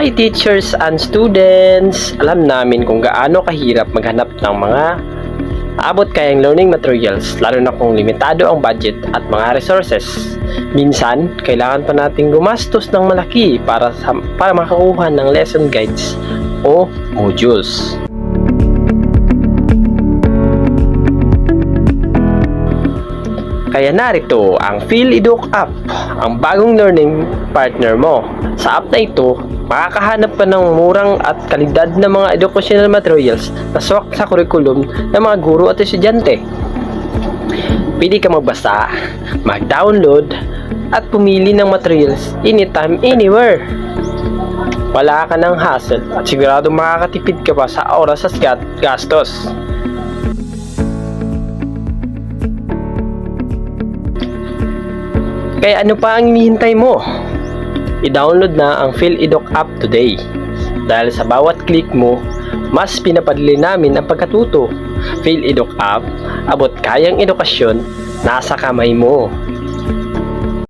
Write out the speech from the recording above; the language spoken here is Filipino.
Hi teachers and students! Alam namin kung gaano kahirap maghanap ng mga abot kayang learning materials, lalo na kung limitado ang budget at mga resources. Minsan, kailangan pa nating gumastos ng malaki para makakuha ng lesson guides o modules. Kaya narito ang PhilEduc app, ang bagong learning partner mo. Sa app na ito, makakahanap ka ng murang at kalidad na mga educational materials na swak sa curriculum ng mga guro at estudyante. Pwede ka magbasa, mag-download, at pumili ng materials anytime, anywhere. Wala ka ng hassle at sigurado makakatipid ka pa sa oras at gastos. Kaya ano pa ang hinihintay mo? I-download na ang PhilEduc app today. Dahil sa bawat click mo, mas pinapadali namin ang pagkatuto. PhilEduc app, abot kayang edukasyon, nasa kamay mo.